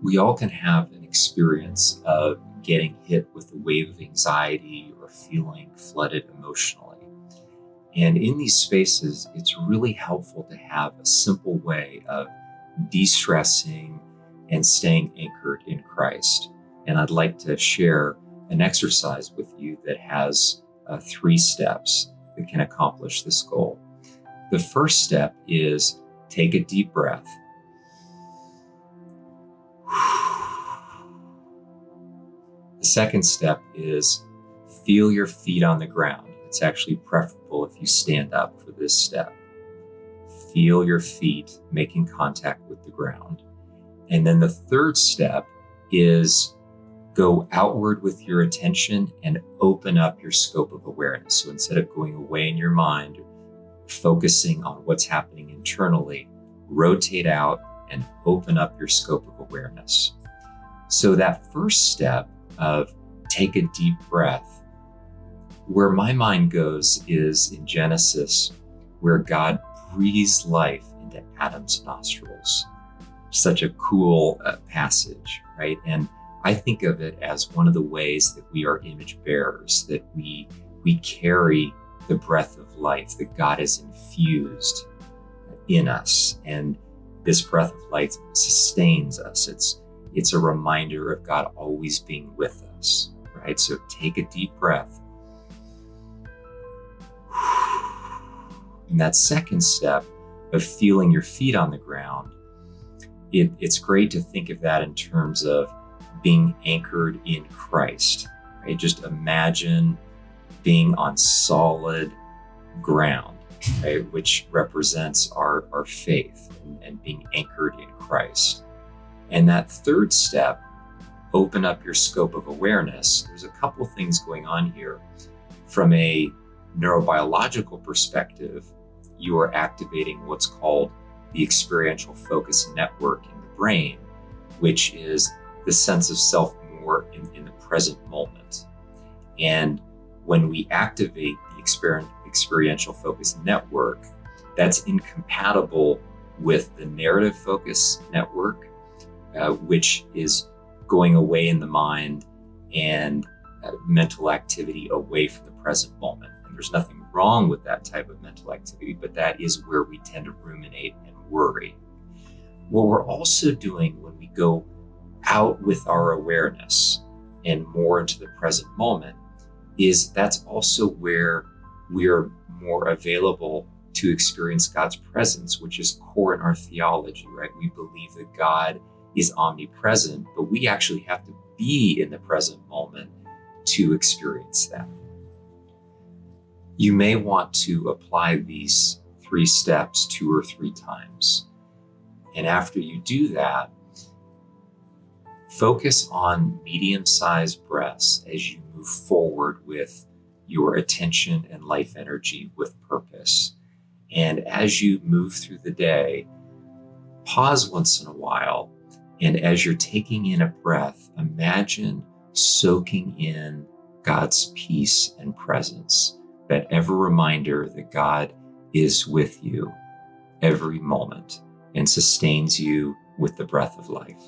We all can have an experience of getting hit with a wave of anxiety or feeling flooded emotionally. And in these spaces, it's really helpful to have a simple way of de-stressing and staying anchored in Christ. And I'd like to share an exercise with you that has 3 steps that can accomplish this goal. The first step is take a deep breath. The second step is feel your feet on the ground. It's actually preferable if you stand up for this step. Feel your feet making contact with the ground. And then the third step is go outward with your attention and open up your scope of awareness. So instead of going away in your mind, focusing on what's happening internally, rotate out and open up your scope of awareness. So that first step of take a deep breath, where my mind goes is in Genesis, where God breathes life into Adam's nostrils. Such a cool passage, right? And I think of it as one of the ways that we are image bearers, that we carry the breath of life that God has infused in us. And this breath of life sustains us. It's a reminder of God always being with us, right? So take a deep breath. And that second step of feeling your feet on the ground, it's great to think of that in terms of being anchored in Christ, right? Just imagine being on solid ground, right? Which represents our faith and being anchored in Christ. And that third step, open up your scope of awareness. There's a couple things going on here. From a neurobiological perspective, you are activating what's called the experiential focus network in the brain, which is the sense of self more in the present moment. And when we activate the experiential focus network, that's incompatible with the narrative focus network, which is going away in the mind and mental activity away from the present moment. And there's nothing wrong with that type of mental activity, but that is where we tend to ruminate and worry. What we're also doing when we go out with our awareness and more into the present moment is that's also where we're more available to experience God's presence, which is core in our theology, right? We believe that God is omnipresent, but we actually have to be in the present moment to experience that. You may want to apply these 3 steps 2 or 3 times. And after you do that, focus on medium-sized breaths as you move forward with your attention and life energy with purpose. And as you move through the day, pause once in a while. And as you're taking in a breath, imagine soaking in God's peace and presence, that ever reminder that God is with you every moment and sustains you with the breath of life.